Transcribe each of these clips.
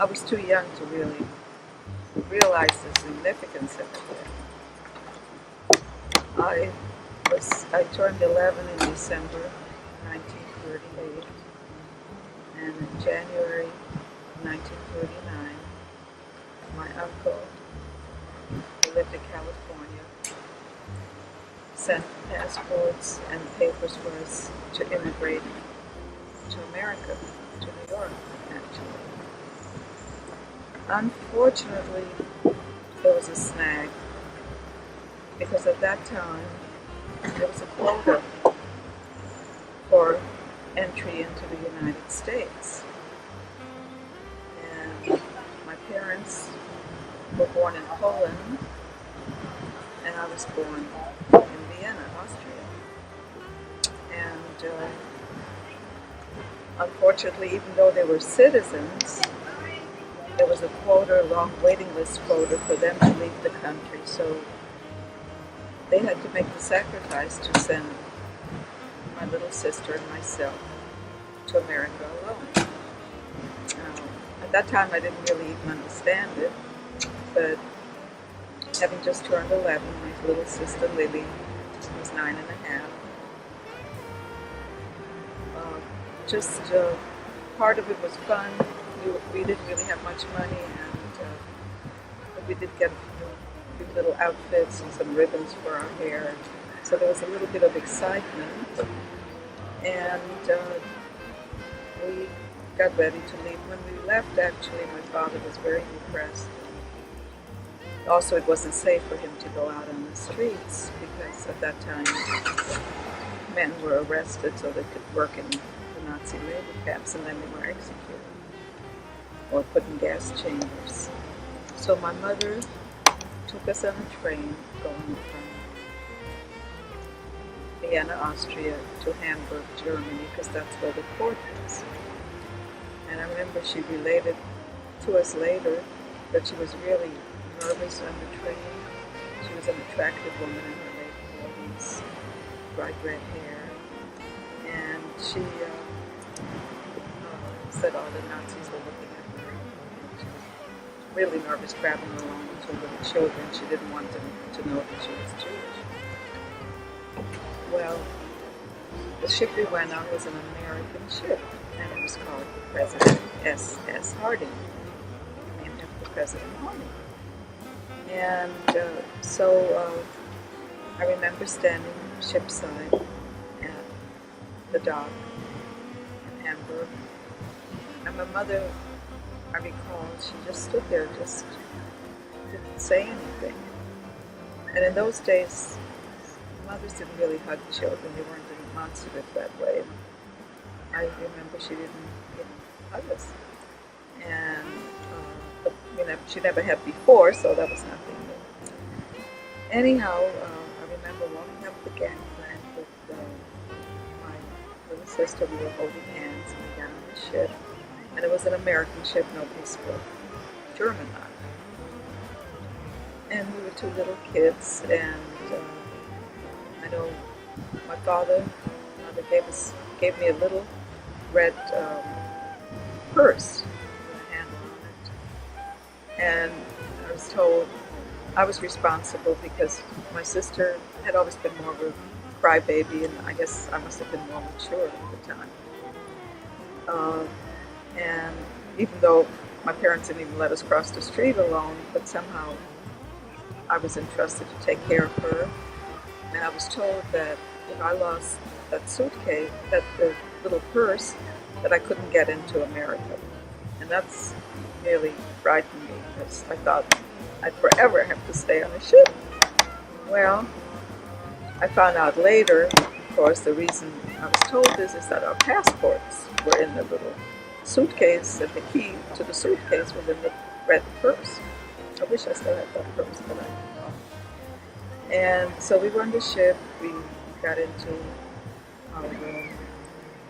was too young to really realize the significance of it. I turned 11 in December 1938, and in January 1939, my uncle, who lived in California, sent passports and papers for us to immigrate to America, to New York, actually. Unfortunately, there was a snag, because at that time, there was a quota for entry into the United States. And my parents were born in Poland, and I was born in Vienna, Austria. And unfortunately, even though they were citizens, there was a quota, a long waiting list quota for them to leave the country. So they had to make the sacrifice to send my little sister and myself to America alone. At that time, I didn't really even understand it, but having just turned 11, my little sister Lily was 9 and a half. Part of it was fun. We didn't really have much money, but we did get a few little outfits and some ribbons for our hair. So there was a little bit of excitement, and we got ready to leave. When we left, actually, my father was very depressed. Also, it wasn't safe for him to go out on the streets, because at that time, men were arrested so they could work in the Nazi labor camps, and then they were executed or put in gas chambers. So my mother took us on a train going from Vienna, Austria to Hamburg, Germany, because that's where the port is. And I remember she related to us later that she was really nervous on the train. She was an attractive woman in her late 40s, bright red hair, and she said all the Nazis were looking at her. And she was really nervous traveling along with her little children. She didn't want them to know that she was Jewish. Well, the ship we went on was an American ship, and it was called the President S.S. Harding, named after President Harding. And so I remember standing shipside at the dock in Hamburg, and my mother, I recall, she just stood there, just didn't say anything. And in those days, mothers didn't really hug children. They weren't demonstrative that way. I remember she didn't hug us. And she never had before, so that was nothing new. Anyhow, I remember walking up the gangplank with my little sister. We were holding hands, and we got on the ship. And it was an American ship. Nobody spoke German on it. And we were two little kids, and I know my mother gave me a little red purse with a handle on it. And I was told I was responsible because my sister had always been more of a crybaby, and I guess I must have been more mature at the time. And even though my parents didn't even let us cross the street alone, but somehow I was entrusted to take care of her. And I was told that if I lost that suitcase, that the little purse, that I couldn't get into America. And that's really frightened me, because I thought I'd forever have to stay on a ship. Well, I found out later, of course, the reason I was told this is that our passports were in the little suitcase, and the key to the suitcase was in the red purse. I wish I still had that purse, but I don't. And so we were on the ship. We got into our room.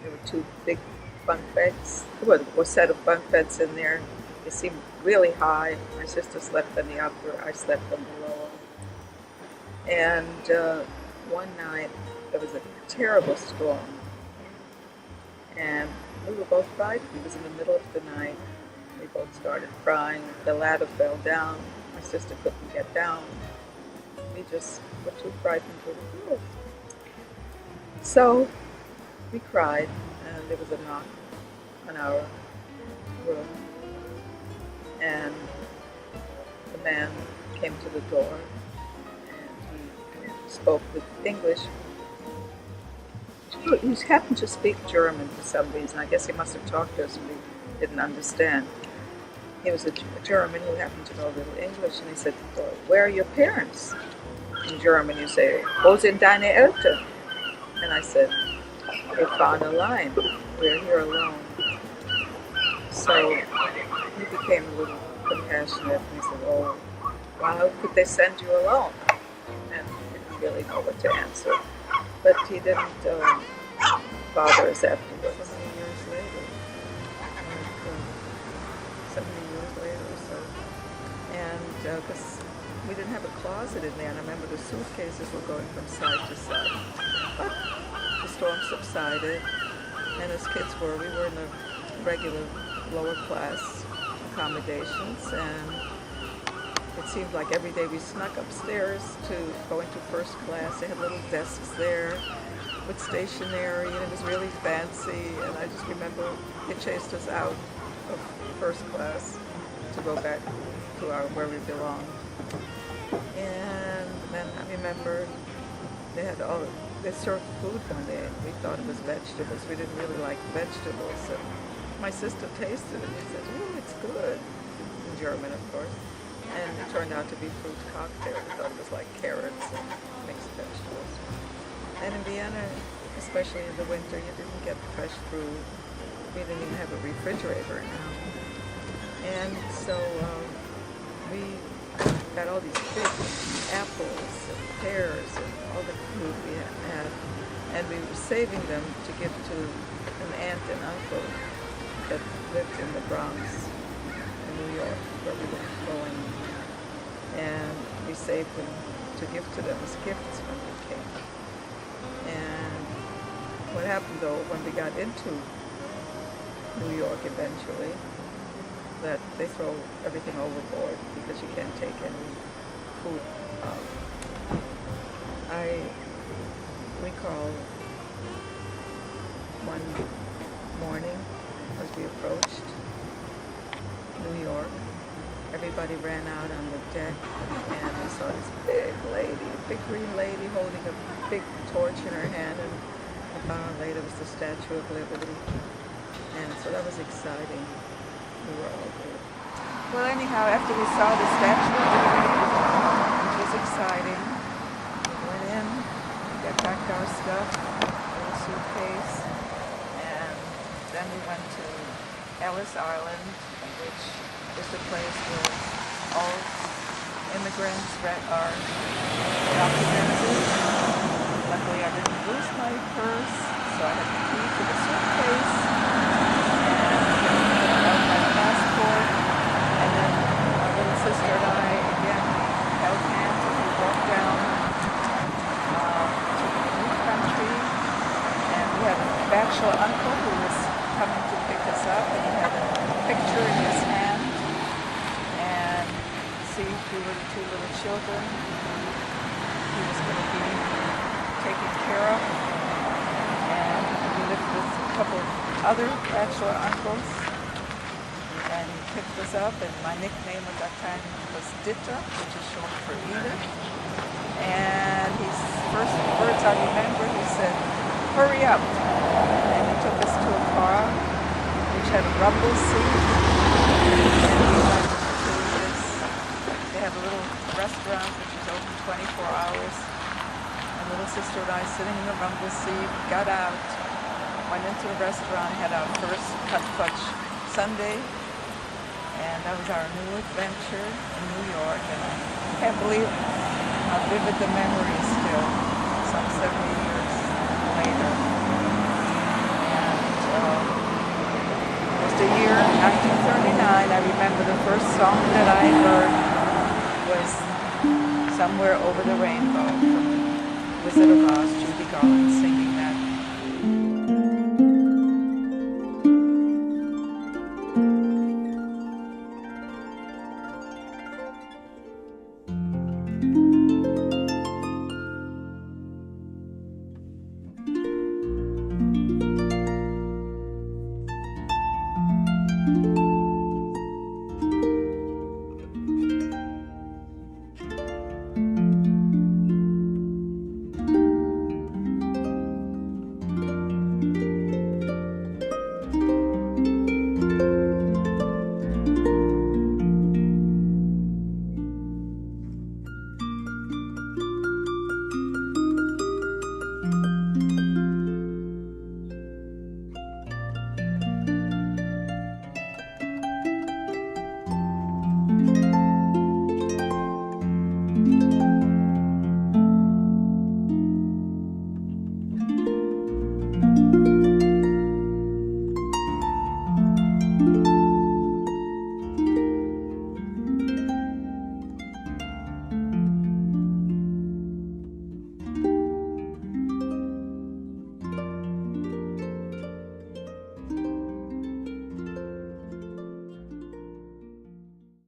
There were two big bunk beds. There were a set of bunk beds in there. They seemed really high. My sister slept on the upper. I slept on the lower. And one night, there was a terrible storm. And we were both frightened. It was in the middle of the night. We both started crying. The ladder fell down. My sister couldn't get down. We just were too frightened to move. So we cried, and there was a knock on our room, and the man came to the door, and he spoke with English. He happened to speak German for some reason. I guess he must have talked to us and we didn't understand. He was a German who happened to know a little English, and he said, "Where are your parents?" In German you say, "Wo sind deine Eltern?" And I said, "Wir fahren allein. We're here alone." So he became a little compassionate, and he said, "Oh, well, how could they send you alone?" And I didn't really know what to answer. But he didn't bother us after so many years later. So many years later or so. And because we didn't have a closet in there, and I remember the suitcases were going from side to side. But the storm subsided, and as kids we were in the regular lower class accommodations, and it seemed like every day we snuck upstairs to go into first class. They had little desks there with stationery, and it was really fancy, and I just remember they chased us out of first class to go back to where we belonged. And then I remember they served food one day, and we thought it was vegetables. We didn't really like vegetables, and my sister tasted it and she said, "Oh, it's good," in German, of course. And it turned out to be fruit cocktail. We thought it was like carrots and mixed vegetables. And in Vienna, especially in the winter, you didn't get fresh fruit. We didn't even have a refrigerator now. And so we got all these big apples and pears and all the food we had. And we were saving them to give to an aunt and uncle that lived in the Bronx in New York, where we were going. And we saved them to give to them as gifts when we came. And what happened though, when we got into New York eventually, that they throw everything overboard because you can't take any food out. I recall one morning as we approached New York, everybody ran out on the deck, and we saw this big green lady holding a big torch in her hand, and a bar later was the Statue of Liberty. And so that was exciting. We were all there. Well, anyhow, after we saw the Statue of Liberty, which was exciting, we went in, got back our stuff, a little suitcase, and then we went to Ellis Island, which is the place where all immigrants are documented. Luckily, I didn't lose my purse, so I had the key to the suitcase and my passport. And then my little sister and I, again, held hands as we walked down to the new country. And we had a bachelor uncle who was coming to pick us up, and he had a picture in his hand. And see, we were the two little children he was going to be taken care of. And we lived with a couple of other bachelor uncles, and he picked us up, and my nickname at that time was Ditta, which is short for Edith. And his first words I remember, he said, "Hurry up." And he took us to a car which had a rumble seat, and we went to this, they have a little restaurant which is open 24 hours. My little sister and I sitting in the rumble seat, got out, went into the restaurant, had our first cut fudge sundae, and that was our new adventure in New York. And I can't believe how vivid the memory is still, some 70 years later. And it was the year 1939. I remember the first song that I heard was "Somewhere Over the Rainbow" from Wizard of Oz, Judy Garland.